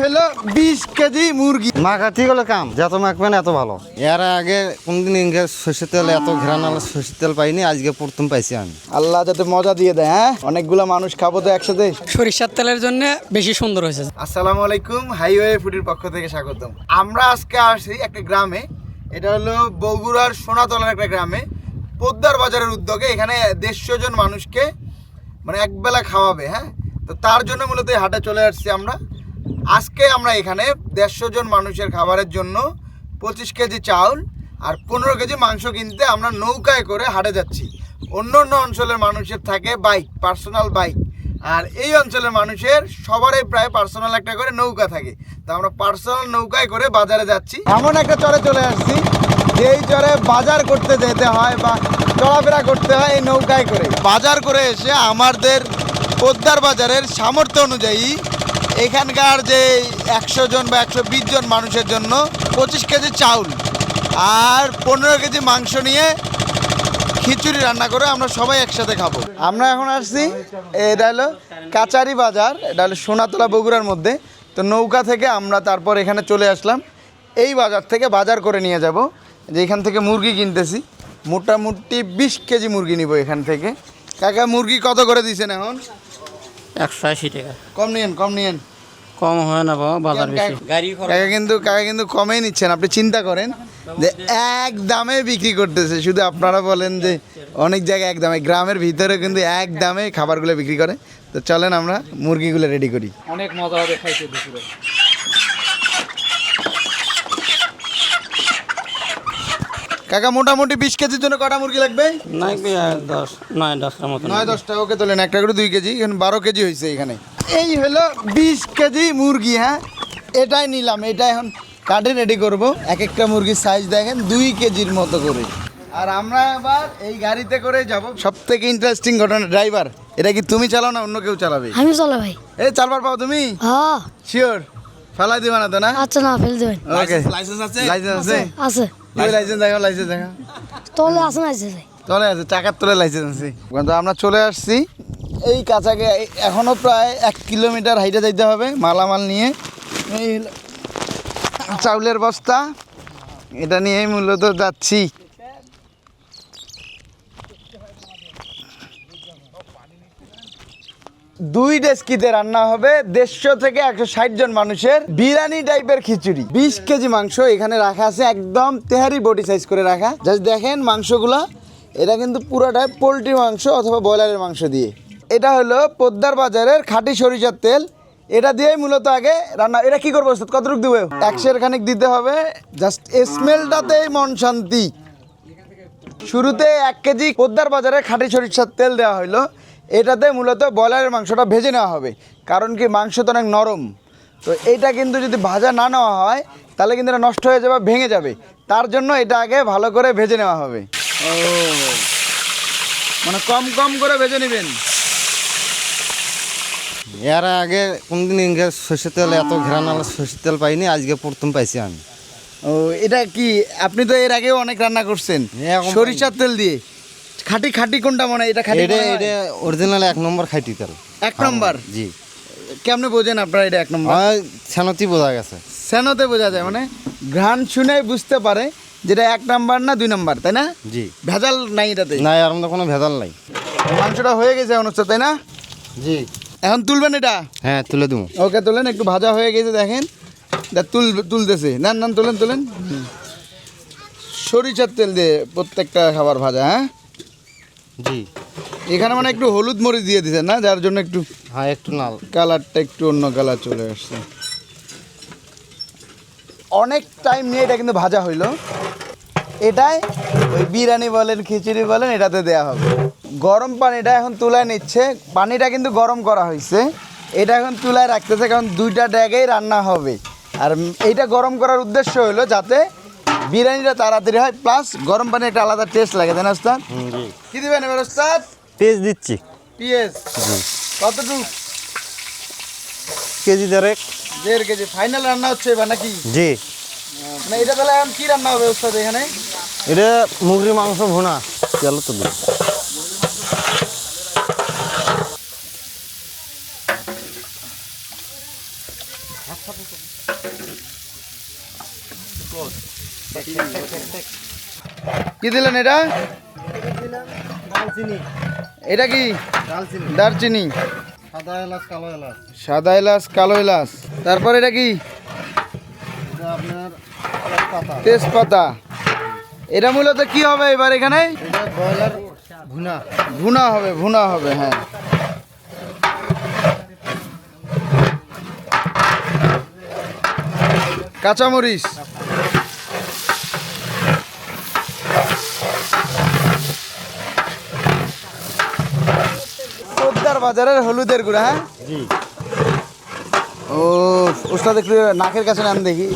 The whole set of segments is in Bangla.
হলো 20 কেজি মুরগি মাখা ঠিক হলো কাম যত মাখবেন এত ভালো। এর আগে কোনদিন সর্ষের তেল এত ঘেরানালা সর্ষের তেল পাইনি, আজকে প্রথম পাইছি আমি। আল্লাহ যাতে মজা দিয়ে দেয়। হ্যাঁ, অনেকগুলা মানুষ খাবো তো একসাথে। সরিষার তেলের জন্য বেশি সুন্দর হয়েছে। আসসালামু আলাইকুম, হাইওয়ে ফুডের পক্ষ থেকে স্বাগতম। আমরা আজকে আসছি একটা গ্রামে, এটা হলো বগুড়ার সোনাতলার একটা গ্রামে, পোদ্দার বাজারের উদ্যোগে। এখানে 150 জন মানুষকে মানে একবেলা খাওয়াবে। হ্যাঁ, তো তার জন্য মূলত এই হাটে চলে আসছি আমরা। আজকে আমরা এখানে 150 জন মানুষের খাবারের জন্য 25 কেজি চাউল আর 15 কেজি মাংস কিনতে আমরা নৌকায় করে হাটে যাচ্ছি। অন্য অন্য অঞ্চলের মানুষের থাকে বাইক, পার্সোনাল বাইক, আর এই অঞ্চলের মানুষের সবারই প্রায় পার্সোনাল একটা করে নৌকা থাকে। তো আমরা পার্সোনাল নৌকায় করে বাজারে যাচ্ছি। এমন একটা চরে চলে আসছি যেই চরে বাজার করতে যেতে হয় বা চলাফেরা করতে হয় এই নৌকায় করে। বাজার করে এসে আমাদের পোদ্দার বাজারের সামর্থ্য অনুযায়ী এখানকার যে 100 জন বা 120 জন মানুষের জন্য 25 কেজি চাউল আর 15 কেজি মাংস নিয়ে খিচুড়ি রান্না করে আমরা সবাই একসাথে খাবো। আমরা এখন আসছি, এটা হলো কাচারি বাজার, এটা হলো সোনাতলা বগুড়ার মধ্যে। তো নৌকা থেকে আমরা তারপর এখানে চলে আসলাম। এই বাজার থেকে বাজার করে নিয়ে যাব, যে এখান থেকে মুরগি কিনতেছি। মোটামুটি 20 কেজি মুরগি নিব এখান থেকে। কাকা মুরগি কত করে দিয়েছেন এখন? 180 টাকা। কম নিয়েন, কম নিয়েন। কম হয় না বাবা, বাজার বেশি। কাকা কিন্তু কমেই নিচ্ছেন। আপনি চিন্তা করেন যে এক দামে বিক্রি করতেছে। শুধু আপনারা বলেন যে অনেক জায়গায় এক দামে, গ্রামের ভিতরে কিন্তু এক দামে খাবারগুলো বিক্রি করে। তো চলেন আমরা মুরগিগুলো রেডি করি। অনেক মজা হবে খাইতে দুপুরে। কাকা মোটামুটি 20 কেজির জন্য কটা মুরগি লাগবে? 9-10টার মতো। 9-10টা ওকে তোলেন। একটা করে 2 কেজি, এখানে 12 কেজি হয়েছে এখানে। এই হলো 20 কেজি মুরগি। হ্যাঁ, এটাই নিলাম। এটা এখন কাটে রেডি করব। এক একটা মুরগির সাইজ দেখেন 2 কেজির মতো করে। আর আমরা এবার এই গাড়িতে করে যাব। সব থেকে ইন্টারেস্টিং ঘটনা, ড্রাইভার এটা কি তুমি চালাও না অন্য কেউ চালাবে? আমি চলে ভাই। এই চালবার পাও তুমি? হ্যাঁ। শিওর? ফেলাই দিবা না তো না? আচ্ছা, না ফেল দেবেন। ওকে, লাইসেন্স আছে? লাইসেন্স আছে? আছে। লাইসেন্স দেখাও, লাইসেন্স দেখাও। তোলে আছে না আছে? চলে আছে, টাকার তোলে লাইসেন্স আছে। কিন্তু আমরা চলে আসছি এই কাছাকে। এখনও প্রায় 1 কিলোমিটার হাইটে যাইতে হবে মালামাল নিয়ে। এই চাউলের বস্তা, এটা নিয়েই মূলত যাচ্ছি। দুই ডেস্কিতে রান্না হবে 150 থেকে 160 জন মানুষের বিরিয়ানি টাইপের খিচুড়ি। 20 কেজি মাংস এখানে রাখা আছে, একদম তেহারি বডি সাইজ করে রাখা। জাস্ট দেখেন মাংসগুলা, এটা কিন্তু পুরোটাই পোলট্রি মাংস অথবা ব্রয়লারের মাংস দিয়ে। এটা হলো পোদ্দার বাজারের খাঁটি সরিষার তেল, এটা দিয়েই মূলত আগে রান্না। এটা কি করবো, কতটুকু দেবো? 100 খানিক দিতে হবে। জাস্ট স্মেলটাতেই মন শান্তি। শুরুতে 1 কেজি পোদ্দার বাজারের খাঁটি সরিষার তেল দেওয়া হলো। এটাতে মূলত ব্রয়লারের মাংসটা ভেজে নেওয়া হবে, কারণ কি মাংস তো অনেক নরম। তো এইটা কিন্তু যদি ভাজা না নেওয়া হয় তাহলে কিন্তু এটা নষ্ট হয়ে যাবে, ভেঙে যাবে। তার জন্য এটা আগে ভালো করে ভেজে নেওয়া হবে। ও মানে কম কম করে ভেজে নেবেন। এর আগে কোনদিন সর্ষের তেল এত ঘেরানালা সর্ষের তেল পাইনি, আজকে প্রথম পাইছি আমি। ও, এটা কি আপনি তো এর আগেও অনেক রান্না করছেন সরিষার তেল দিয়ে? খাঁটি খাঁটি কোনটা মনে হয়? এটা খাঁটি? এটা অরিজিনাল 1 নম্বর খাঁটি তেল। 1 নম্বর? জি। কেমনে বোঝেন আপনারা এটা 1 নম্বর? ছানতি বোঝা গেছে। সেনোতে বোঝা যায়, মানে ঘ্রাণ শুনেই বুঝতে পারে যেটা 1 নাম্বার না 2 নাম্বার, তাই না? জি। ভেজাল নাই এটাতে? না, এর মধ্যে কোনো ভেজাল নাই। মাংসটা হয়ে গেছে অনুষ্ঠ, তাই না? জি। এখন তুলবেন এটা? হ্যাঁ, তুলে দেবো। ওকে, তোলেন। একটু ভাজা হয়ে গেছে দেখেন, তুলতেছে। না না, তোলেন। সরিষার তেল দিয়ে প্রত্যেকটা খাবার ভাজা। হ্যাঁ জি। এখানে মানে একটু হলুদ মরিচ দিয়ে দিচ্ছেন না, যার জন্য একটু হ্যাঁ, একটু লাল কালারটা একটু অন্য কালার চলে আসছে। অনেক টাইম নিয়ে এটা কিন্তু ভাজা হইলো। এটাই ওই বিরিয়ানি বলেন, খিচুড়ি বলেন, এটাতে দেয়া হবে। গরম পানিটা এখন তুলায় নিচ্ছে। পানিটা কিন্তু গরম করা হয়েছে, এটা এখন তুলায় রাখতেছে, কারণ 2টা ড্যাগেই রান্না হবে। আর এইটা গরম করার উদ্দেশ্য হলো যাতে বিরিয়ানিটা তাড়াতাড়ি হয়, প্লাস গরম পানি একটা আলাদা টেস্ট লাগে, তাই না ওস্তাদ? কি দিবেন এবার ওস্তাদ? পেঁয়াজ দিচ্ছি। পেঁয়াজ কতটুকু? কেজি 1.5। 1.5 কেজি ফাইনাল রান্না হচ্ছে এবার নাকি? জি। মানে এটা তাহলে এখন কি রান্না হবে ওস্তাদ এখানে? এটা মুরগির মাংস ভুনা। চলো তো দিই। কি দিলেন এটা? দারচিনি, এটা কি? দারচিনি, দারচিনি, সাদা এলাচ, কালো এলাচ, সাদা এলাচ, কালো এলাচ। তারপর এটা কি? এটা আপনার তেজপাতা। তেজপাতা। এটা মূলত কি হবে এবার এখানে? এটা ব্রয়লার ভুনা। ভুনা হবে, ভুনা হবে, হ্যাঁ। কাঁচামরিচ, পোদ্দার বাজারের হলুদের গুঁড়া, হ্যাঁ। জি, ও ওস্তাদ একটু নাকের কাছে নাম দেখি,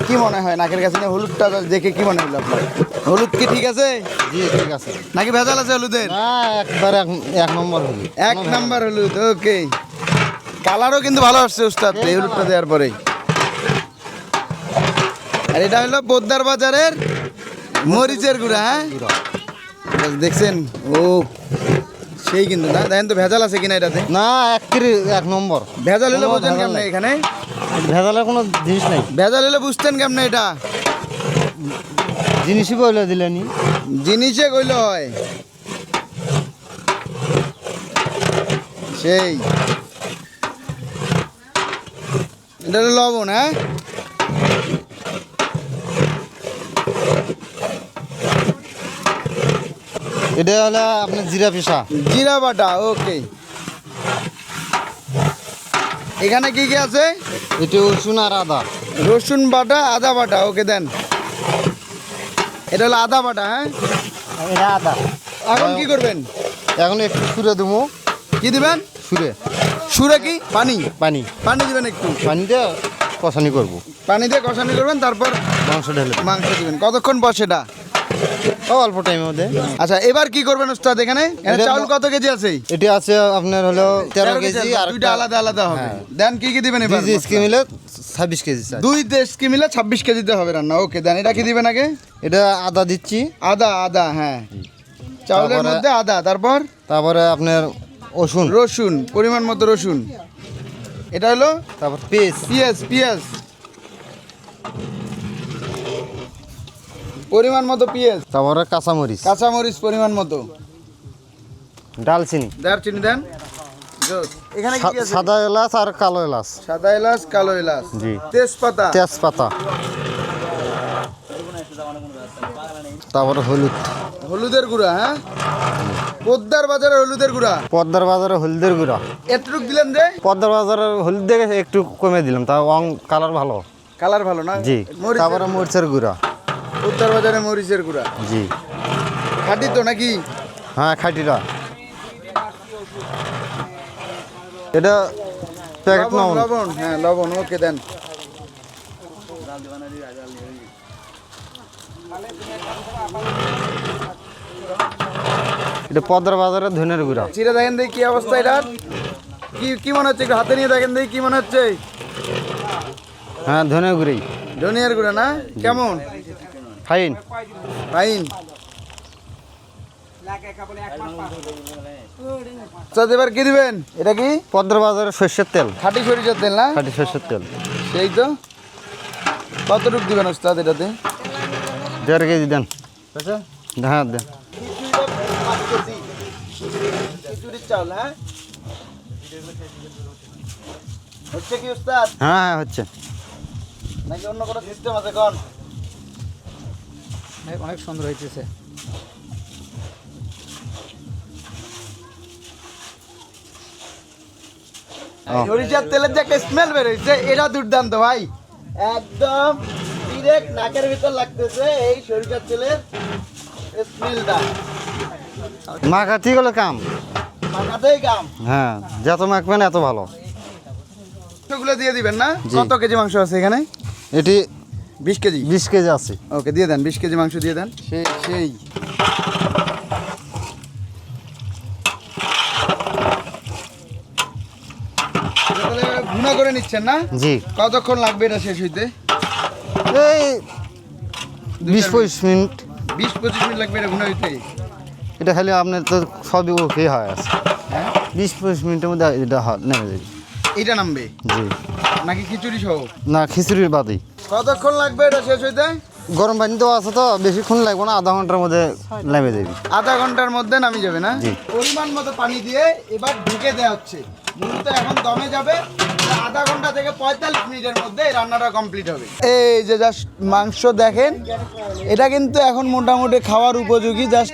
কি মনে হয় নাকের কাছে নিয়ে হলুদটা দেখে কি মনে হলো আপনার? হলুদ কি ঠিক আছে জি, ঠিক আছে। নাকি ভেজাল আছে হলুদের? না, একবার এক নম্বর হলুদ। এক নাম্বার হলুদ, ওকে। কালারও কিন্তু ভালো আসছে উস্তাদ এই হলুদটা দেওয়ার পরে। আর এটা হলো পোদ্দার বাজারের মরিচের গুঁড়া, হ্যাঁ। দেখছেন, ও সেই কিন্তু না, দেখেন তো ভেজাল আছে কিনা এটাতে। না, এক নম্বর। ভেজাল হলে কোনো বোঝেন ভেজাল কেমনে নাই। এখানে? ভেজালের কোনো জিনিস নাই। ভেজাল হলে বুঝতেন কেমনে এটা? জিনিসই বলে দিলেনি। জিনিসে কইল হয় সেই। এটা হলো লবণ, হ্যাঁ। এটা হলো আপনার জিরা পিসা। জিরা বাটা, ওকে। এখানে কি কি আছে? এটা রসুন আর আদা। রসুন বাটা, আদা বাটা, ওকে দেন। এটা হলো আদা বাটা, হ্যাঁ। এটা আদা। এখন কি করবেন? এখন একটু সুরে দেবো। কি দিবেন? সুরে সুরে কি? পানি, পানি, পানি দিবেন একটু। পানি দিয়ে কষানি করবো। পানি দিয়ে কষানি করবেন, তারপর মাংস ঢেলে দেবো। মাংস দিবেন। কতক্ষণ পর সেটা? অল্প টাইমের মধ্যে। আচ্ছা, এবার কি করবেন ওস্তাদ? এখানে এটা চাউল কত কেজি আছে? এটি আছে আপনার হলো 13 কেজি আর দুইটা আলাদা আলাদা হবে। হ্যাঁ। দেন কি কি দিবেন এবার? কি মিলে 26 কেজি চাই। দুই দেশকে মিলে 26 কেজিতে হবে রান্না, ওকে। দেন এটা কি দিবেন আগে? এটা আদা দিচ্ছি। আদা, আদা, হ্যাঁ। চাউলের তারপরে- মধ্যে আদা, তারপর তারপরে আপনার রসুন, রসুন, পরিমাণ মতো রসুন। এটা হলো তারপর পেস্ট, পেঁয়াজ, পেঁয়াজ, পরিমাণ মতো পেঁয়াজ, তারপরে কাঁচামরিচ, কাঁচামরিচ পরিমাণ মতো, ডালচিনি, দারচিনি দেন। জোস। এখানে কি কি আছে? সাদা এলাচ আর কালো এলাচ, সাদা এলাচ, কালো এলাচ, জি, তেজপাতা, তেজপাতা, তারপরে হলুদ। হলুদের গুঁড়া, হ্যাঁ। পোদ্দার বাজারে হলুদের গুঁড়া পদ্মার বাজারে হলুদের গুঁড়া। এতটুক দিলেন যে? পদ্মার বাজারে হলুদ দেখে একটু কমে দিলাম, তা কালার ভালো। কালার ভালো না? জি, মরিচের- তারপরে মরিচের গুঁড়া। পোদ্দার বাজারে মরিচের গুঁড়া জি, খাঁটি তো নাকি? হ্যাঁ, খাঁটিটা। এটা প্যাকেট লবণ, নাও। লবণ, হ্যাঁ লবণ, ওকে দেন। এটা পদ্মার বাজারে ধনের গুঁড়া। চিরা দেখেন দেখি কি অবস্থা এটার। কি কি মনে হচ্ছে? একটু হাতে নিয়ে দেখেন দেখি কি মনে হচ্ছে। হ্যাঁ, ধনে গুঁড়ি, ধনিয়ার গুঁড়া না? কেমন? ফাইন। ফাইন। এবার কি দিবেন? এটা কি? পদ্মার বাজারে সর্ষের তেল, খাঁটি সরিষার তেল না? খাঁটি সর্ষের তেল। সেই তো। কতটুকু দিবেন ওস্তাদ এটাতে? 1.5 কেজি দেন। হ্যাঁ, দেন। খিচুড়ির চাউল, হ্যাঁ। হচ্ছে কি ওস্তাদ? হ্যাঁ, হ্যাঁ, হচ্ছে। নাকি অন্য কোনো সিস্টেম আছে কোন? অনেক সুন্দর হইতেছে। সরিষার তেলের যে একটা স্মেল বের হয়েছে, এটা দুর্দান্ত ভাই। একদম ডিরেক্ট নাকের ভিতর লাগতেছে এই সরিষার তেলের স্মেলটা। মাখাতি গেলে কাম। মাখাতেই কাম। হ্যাঁ, যত মাখবেন এত ভালো। মাংসগুলো দিয়ে দিবেন না? জি। কত কেজি মাংস আছে এখানে? এটি 20 কেজি। 20 কেজি আছে। ওকে, দিয়ে দেন 20 কেজি মাংস দিয়ে দেন। সেই সেই তাহলে ভুনা করে নিচ্ছেন না? জি, কতক্ষণ লাগবে এটা শেষ হইতে? এই 20-25 মিনিট। 20-25 মিনিট লাগবে এটা ভুনা হইতে। এটা খালি আপনার তো সবই ওকে হয় আছে। হ্যাঁ, 20-25 মিনিটের মধ্যে এটা নেমে যাবে। এটা নামবে জি নাকি খিচুড়ি সহ? না খিচুড়ির বাদেই। কতক্ষণ লাগবে এটা শেষ হইতে? গরম পানি তো আছে তো বেশিক্ষণ লাগবে না, আধা ঘন্টার মধ্যে নেমে যাবে। আধা ঘন্টার মধ্যে নামি যাবে না? জি। পরিমাণ মতো পানি দিয়ে এবার ঢেকে দেওয়া হচ্ছে। মূলত এখন দমে যাবে, আধা ঘন্টা থেকে 45 মিনিটের মধ্যে এই রান্নাটা কমপ্লিট হবে। এই যে জাস্ট মাংস দেখেন, এটা কিন্তু এখন মোটামুটি খাওয়ার উপযোগী। জাস্ট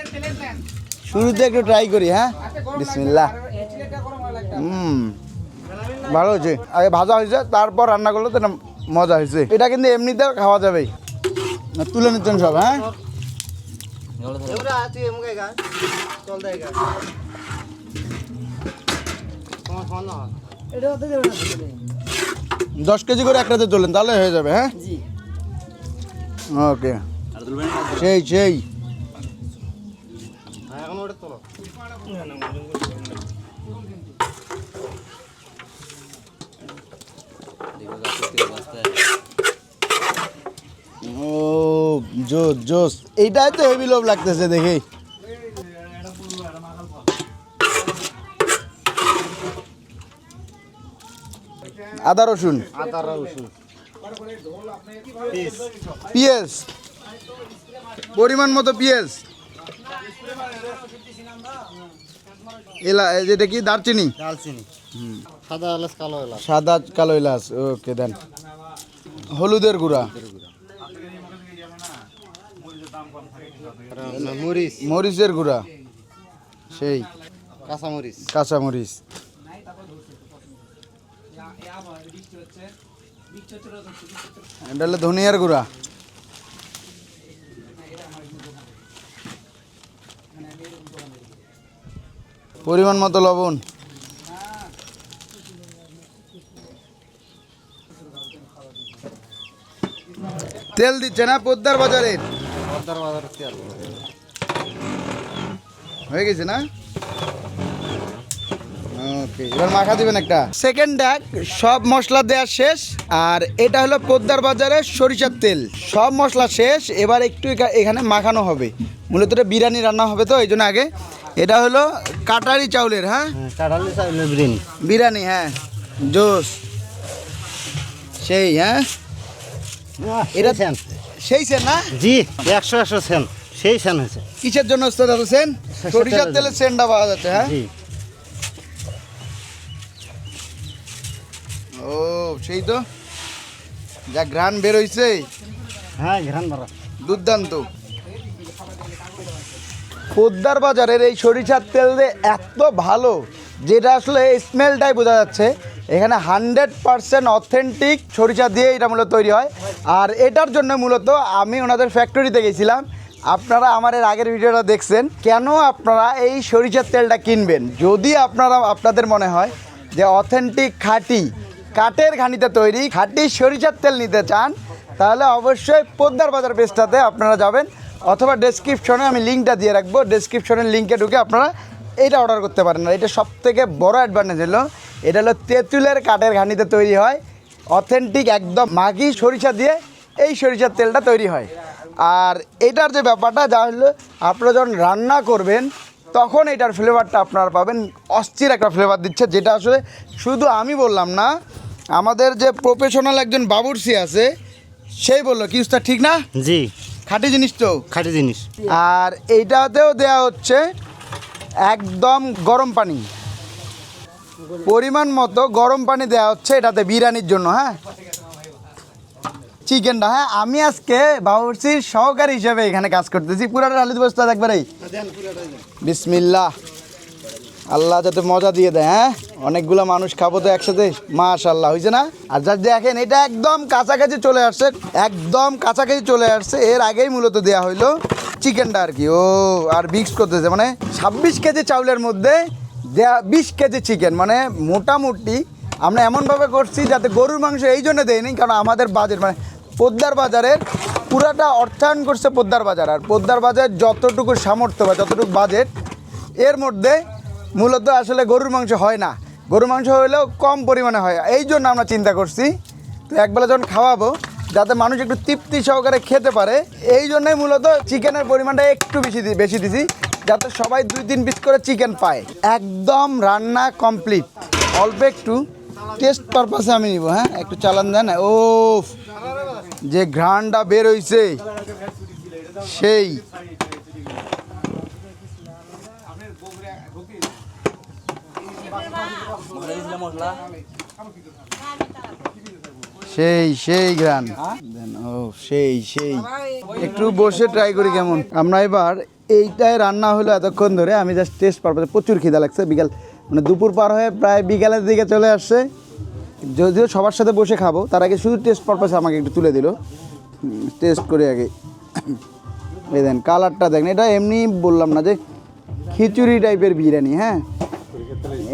শুরুতে একটু ট্রাই করি। হ্যাঁ, বিসমিল্লাহ। ভালো হয়েছে। আগে ভাজা হয়েছে, তারপর রান্না করলে তো এটা মজা হয়েছে। এটা কিন্তু এমনিতেও খাওয়া যাবে। তুলে নিচ্ছেন সব? হ্যাঁ, 10 কেজি করে একটাতে তোলেন, তাহলে হয়ে যাবে। হ্যাঁ, ওকে, সেই সেই। ও জোস জোস, এইটাই তো হেভি লোভ লাগতেছে দেখে। আদা রসুন, পেঁয়াজ, পরিমাণ মতো পেঁয়াজ, যেটা কি দারচিনি, দালচিনি, সাদা এলাচ, কালো এলাচ, সাদা কালো এলাচ, ওকে দেন। হলুদের গুঁড়া, মরিচ, মরিচের গুঁড়া, সেই কাঁচামরিচ, কাঁচামরিচ, এটা হলো ধনিয়ার গুঁড়া, পরিমাণ মতো লবণ, তেল দিচ্ছে না পোদ্দার বাজারের, পদ্মার বাজারের তেল। হয়ে গেছে না? ওকে, এবার মাখা দিবেন একটা। সেকেন্ড ডাক, সব মশলা দেওয়া শেষ। আর এটা হলো পোদ্দার বাজারের সরিষার তেল। সব মশলা শেষ, এবার একটু এখানে মাখানো হবে। মূলত এটা বিরিয়ানি রান্না হবে, তো এই জন্য আগে এটা হলো কাটারি চাউলের। হ্যাঁ, কাঁঠালি চাউলের বিরিয়ানি। বিরিয়ানি, হ্যাঁ, জোস, সেই। হ্যাঁ, এটা সেন, সেই সেন না? জি 100 সেন, সেই সেন হয়েছে। কিসের জন্য ওস্তাদ এত সেন? সরিষার তেলের সেনটা পাওয়া যাচ্ছে। হ্যাঁ, জি ও সেই তো, যা ঘ্রাণ বের হইছে, হ্যাঁ, ঘ্রাণ বাড়া, দুর্দান্ত। পোদ্দার বাজারের এই সরিষার তেল যে এত ভালো, যেটা আসলে স্মেলটাই বোঝা যাচ্ছে। এখানে 100% অথেন্টিক সরিষা দিয়ে এটা মূলত তৈরি হয়। আর এটার জন্য মূলত আমি ওনাদের ফ্যাক্টরিতে গেছিলাম। আপনারা আমার এর আগের ভিডিওটা দেখছেন। কেন আপনারা এই সরিষার তেলটা কিনবেন? যদি আপনাদের মনে হয় যে অথেন্টিক খাঁটি কাঠের ঘানিতে তৈরি খাঁটি সরিষার তেল নিতে চান, তাহলে অবশ্যই পোদ্দার বাজার পেজটাতে আপনারা যাবেন, অথবা ডেসক্রিপশনে আমি লিঙ্কটা দিয়ে রাখবো। ডেসক্রিপশনের লিঙ্কে ঢুকে আপনারা এটা অর্ডার করতে পারেন। আর এটা সবথেকে বড় অ্যাডভান্টেজ হলো, এটা হলো তেঁতুলের কাঠের ঘানিতে তৈরি হয়, অথেন্টিক একদম মাঘি সরিষা দিয়ে এই সরিষার তেলটা তৈরি হয়। আর এটার যে ব্যাপারটা, যা হলো আপনারা যখন রান্না করবেন তখন এটার ফ্লেভারটা আপনারা পাবেন। অস্থির একটা ফ্লেভার দিচ্ছে, যেটা আসলে শুধু আমি বললাম না, আমাদের যে প্রফেশনাল একজন বাবুর্চি আছে সেই বললো। কি উস্তাদ, ঠিক না? জি খাঁটি জিনিস তো, খাঁটি জিনিস। আর এইটাতেও দেয়া হচ্ছে একদম গরম পানি, পরিমাণ মতো গরম পানি দেওয়া হচ্ছে এটাতে বিরিয়ানির জন্য। হ্যাঁ, চিকেনটা, হ্যাঁ, আমি আজকে বাবুর্চির সহকারী হিসেবে এখানে কাজ করতেছি। পুরাটা ঢালি দিব ওস্তাদ একবারেই। বিসমিল্লাহ, আল্লাহ যাতে মজা দিয়ে দেয়। হ্যাঁ, অনেকগুলো মানুষ খাবো তো একসাথে, মাশাআল্লাহ, হয়েছে না? আর যা দেখেন, এটা একদম কাছাকাছি চলে আসছে, একদম কাছাকাছি চলে আসছে। এর আগেই মূলত দেওয়া হইলো চিকেনটা আর কি। ও আর মিক্স করতেছে, মানে 26 কেজি চাউলের মধ্যে দেয়া 20 কেজি চিকেন। মানে মোটামুটি আমরা এমনভাবে করছি যাতে গরুর মাংস এই জন্য দেয়নি, কারণ আমাদের বাজেট, মানে পোদ্দার বাজারের পুরাটা অর্থায়ন করছে পোদ্দার বাজার। আর পোদ্দার বাজার যতটুকু সামর্থ্য বা যতটুকু বাজেট, এর মধ্যে মূলত আসলে গরুর মাংস হয় না। গরুর মাংস হলেও কম পরিমাণে হয়, এই জন্য আমরা চিন্তা করছি তো একবেলা যখন খাওয়াবো, যাতে মানুষ একটু তৃপ্তি সহকারে খেতে পারে, এই জন্যই মূলত চিকেনের পরিমাণটা একটু বেশি দিছি, যাতে সবাই 2-3 পিস করে চিকেন পায়। একদম রান্না কমপ্লিট, অল্প একটু টেস্ট পারপাসে আমি নিব, হ্যাঁ একটু চালান দেন। ও যে ঘ্রাণটা বের হইছে সেই সেই ঘ্রাণ। ও সেই একটু বসে ট্রাই করি কেমন। আমরা এবার এইটাই রান্না হলো এতক্ষণ ধরে, আমি জাস্ট টেস্ট পারপাসে, প্রচুর খিদা লাগছে, বিকাল মানে দুপুর পার হয়ে প্রায় বিকালের দিকে চলে আসছে। যদিও সবার সাথে বসে খাবো, তার আগে শুধু টেস্ট পারপাসে আমাকে একটু তুলে দিল, টেস্ট করে আগে। এই দেন কালারটা দেখেন, এটা এমনি বললাম না যে খিচুড়ি টাইপের বিরিয়ানি, হ্যাঁ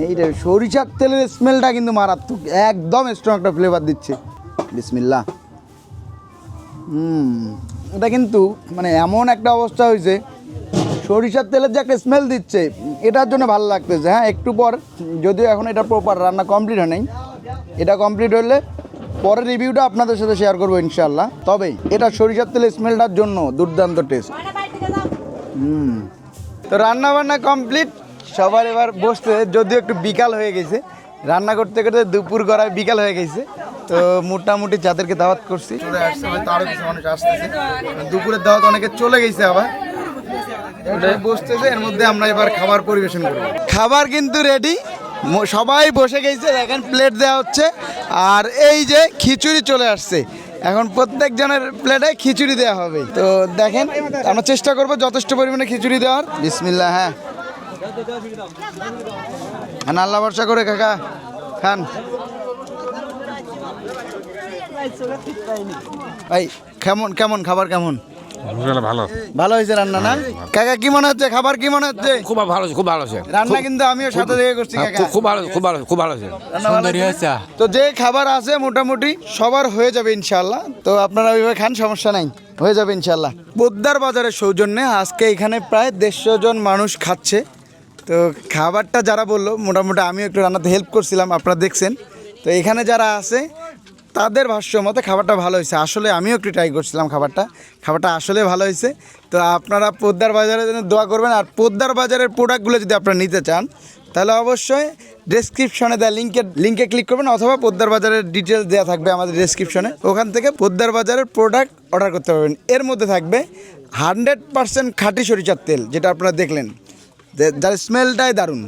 এইটা সরিষার তেলের স্মেলটা কিন্তু মারাত্মক, একদম স্ট্রং একটা ফ্লেভার দিচ্ছে। বিসমিল্লাহ। এটা কিন্তু মানে এমন একটা অবস্থা হয়েছে, সরিষার তেলের যে একটা স্মেল দিচ্ছে এটার জন্য ভালো লাগতেছে। হ্যাঁ একটু পর, যদিও এখন এটা প্রপার রান্না কমপ্লিট হয় নাই, এটা কমপ্লিট হলে পরের রিভিউটা আপনাদের সাথে শেয়ার করবো ইনশাল্লাহ। তবে এটা সরিষার তেলের স্মেলটার জন্য দুর্দান্ত টেস্ট। তো রান্না বান্না কমপ্লিট, সবার এবার বসতে, যদিও একটু বিকাল হয়ে গেছে, রান্না করতে করতে দুপুর গড়ায় বিকাল হয়ে গেছে। তো মোটামুটি যাদেরকে দাওয়াত করছি চলে আসছে, হয়তো আরও কিছু মানুষ আসতেছে, দুপুরের দাওয়াত অনেকে চলে গেছে, আবার বসতেছে। এর মধ্যে আমরা এবার খাবার পরিবেশন করব। খাবার কিন্তু রেডি, সবাই বসে গেছে, এখন প্লেট দেওয়া হচ্ছে। আর এই যে খিচুড়ি চলে আসছে, এখন প্রত্যেকজনের প্লেটে খিচুড়ি দেওয়া হবে। তো দেখেন, আমরা চেষ্টা করবো যথেষ্ট পরিমাণে খিচুড়ি দেওয়ার। বিসমিল্লাহ। হ্যাঁ আল্লাহ ভরসা করে কাকা খান। ভাই কেমন কেমন খাবার কেমন? ভালো হয়েছে রান্না না কাকা? কি মনে হচ্ছে খাবার, কি মনে হচ্ছে? খুব ভালো হয়েছে, খুব ভালো হয়েছে রান্না কিন্তু আমিও সাথে থেকে করছি কাকা। খুব ভালো, খুব ভালো, খুব ভালো হয়েছে। রান্না ভালো হয়েছে। তো যে খাবার আছে মোটামুটি সবার হয়ে যাবে ইনশাল্লাহ। তো আপনারা ওইভাবে খান, সমস্যা নাই, হয়ে যাবে ইনশাল্লাহ। পোদ্দার বাজারের সৌজন্যে আজকে এখানে প্রায় 150 জন মানুষ খাচ্ছে। তো খাবারটা যারা বললো, মোটামুটি আমিও একটু রান্নাতে হেল্প করছিলাম, আপনারা দেখছেন। তো এখানে যারা আছে তাদের ভাষ্য মতে খাবারটা ভালো হয়েছে। আসলে আমিও একটু ট্রাই করছিলাম খাবারটা আসলে ভালো হয়েছে। তো আপনারা পোদ্দার বাজারের জন্য দোয়া করবেন। আর পোদ্দার বাজারের প্রোডাক্টগুলো যদি আপনারা নিতে চান তাহলে অবশ্যই ডেসক্রিপশনে দেওয়া লিঙ্কে ক্লিক করবেন, অথবা পোদ্দার বাজারের ডিটেলস দেওয়া থাকবে আমাদের ডেসক্রিপশনে, ওখান থেকে পোদ্দার বাজারের প্রোডাক্ট অর্ডার করতে পারবেন। এর মধ্যে থাকবে 100% খাঁটি সরিষার তেল, যেটা আপনারা দেখলেন, যার স্মেলটাই দারুণ।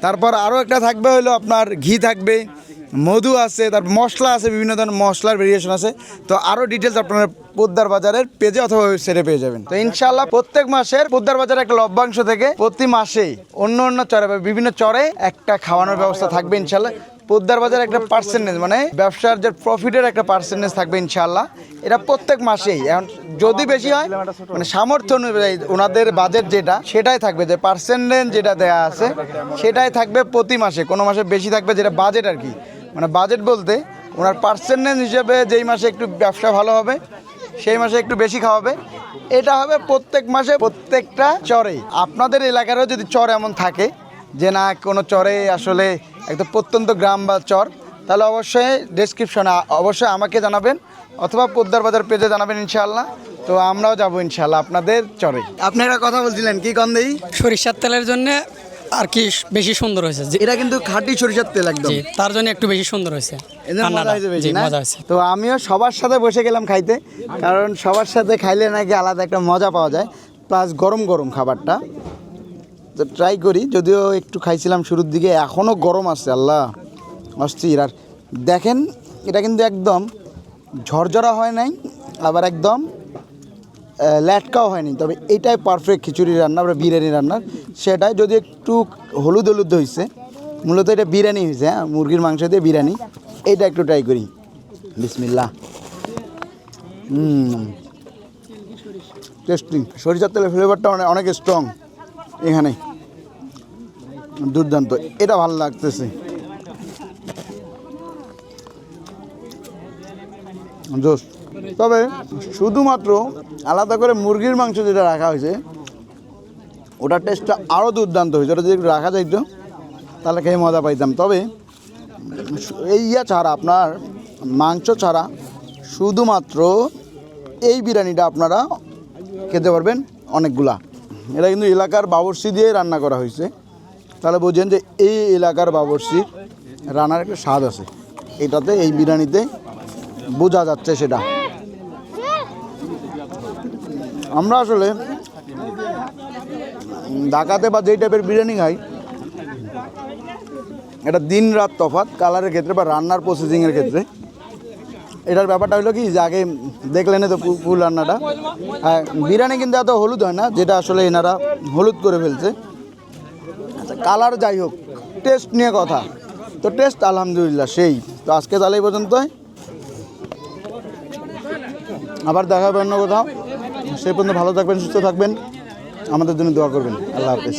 তারপর আরও একটা থাকবে হলো আপনার ঘি থাকবে, মধু আছে, তারপর মশলা আছে, বিভিন্ন ধরনের মশলার ভেরিয়েশন আছে। তো আরও ডিটেলস আপনারা পোদ্দার বাজারের পেজে অথবা ওয়েবসাইটে পেয়ে যাবেন। তো ইনশাআল্লাহ প্রত্যেক মাসের পোদ্দার বাজারের একটা লভ্যাংশ থেকে প্রতি মাসেই অন্য চরে বা বিভিন্ন চরে একটা খাওয়ানোর ব্যবস্থা থাকবে ইনশাআল্লাহ। পোদ্দার বাজার একটা পার্সেন্টেজ, মানে ব্যবসার যে প্রফিটের একটা পার্সেন্টেজ থাকবে ইনশাআল্লাহ। এটা প্রত্যেক মাসেই, এখন যদি বেশি হয় মানে সামর্থ্য অনুযায়ী ওনাদের বাজেট যেটা সেটাই থাকবে, যে পার্সেন্টেজ যেটা দেওয়া আছে সেটাই থাকবে প্রতি মাসে। কোনো মাসে বেশি থাকবে, যেটা বাজেট আর কি, মানে বাজেট বলতে ওনার পার্সেন্টেজ হিসেবে যেই মাসে একটু ব্যবসা ভালো হবে সেই মাসে একটু বেশি খাওয়াবে। এটা হবে প্রত্যেক মাসে প্রত্যেকটা চরে। আপনাদের এলাকারও যদি চর এমন থাকে যে না কোনো চরে আসলে একদম প্রত্যন্ত গ্রাম বা চর, তাহলে অবশ্যই ডেসক্রিপশনে অবশ্যই আমাকে জানাবেন, অথবা পোদ্দার বাজার পেজে জানাবেন ইনশাআল্লাহ। তো আমরাও যাবো ইনশাআল্লাহ আপনাদের চরে। আপনি একটা কথা বলছিলেন, কি কন্দেই? সরিষার তেলের জন্য আর কি বেশি সুন্দর হয়েছে। এটা কিন্তু খাঁটি সরিষার তেল একদম, জি, তার জন্য একটু বেশি সুন্দর হয়েছে এদের মজা রান্নাটা। হয়েছে বেশি জি, না? মজা হয়েছে। তো আমিও সবার সাথে বসে গেলাম খাইতে, কারণ সবার সাথে খাইলে নাকি আলাদা একটা মজা পাওয়া যায়, প্লাস গরম গরম খাবারটা। তো ট্রাই করি, যদিও একটু খাইছিলাম শুরুর দিকে, এখনও গরম আছে, আল্লাহ অস্থির। আর দেখেন এটা কিন্তু একদম ঝরঝরা হয় নাই, আবার একদম ল্যাটকাও হয়নি, তবে এটাই পারফেক্ট খিচুড়ি রান্না বা বিরিয়ানি রান্নার। সেটাই যদি একটু হলুদ হয়েছে, মূলত এটা বিরিয়ানি হয়েছে, হ্যাঁ মুরগির মাংস দিয়ে বিরিয়ানি। এইটা একটু ট্রাই করি। বিসমিল্লাহ। টেস্টিং, সরিষার তেলের ফ্লেভারটা অনেক স্ট্রং এখানে, দুর্দান্ত, এটা ভালো লাগতেছে। জোস। তবে শুধুমাত্র আলাদা করে মুরগির মাংস যেটা রাখা হয়েছে ওটার টেস্টটা আরও দুর্দান্ত হয়েছে। ওটা যদি একটু রাখা যাইতো তাহলে খেয়ে মজা পাইতাম। তবে এই ছাড়া, আপনার মাংস ছাড়া শুধুমাত্র এই বিরিয়ানিটা আপনারা খেতে পারবেন অনেকগুলা। এটা কিন্তু এলাকার বাবরচি দিয়ে রান্না করা হয়েছে, তাহলে বোঝেন যে এই এলাকার বাবরচির রান্নার একটা স্বাদ আছে। এটাতে এই বিরিয়ানিতে বোঝা যাচ্ছে সেটা। আমরা আসলে ঢাকাতে বা যেই টাইপের বিরিয়ানি খাই এটা দিন রাত তফাৎ কালারের ক্ষেত্রে বা রান্নার প্রসেসিংয়ের ক্ষেত্রে। এটার ব্যাপারটা হলো কি যে আগে দেখলেন তো ফুল রান্নাটা, বিরিয়ানি কিন্তু এত হলুদ হয় না, যেটা আসলে এনারা হলুদ করে ফেলছে। আচ্ছা কালার যাই হোক, টেস্ট নিয়ে কথা, তো টেস্ট আলহামদুলিল্লাহ সেই। তো আজকে তাহলে এই পর্যন্তই, আবার দেখা হবে অন্য কোথাও। সেই পর্যন্ত ভালো থাকবেন, সুস্থ থাকবেন, আমাদের জন্য দোয়া করবেন। আল্লাহ হাফেজ।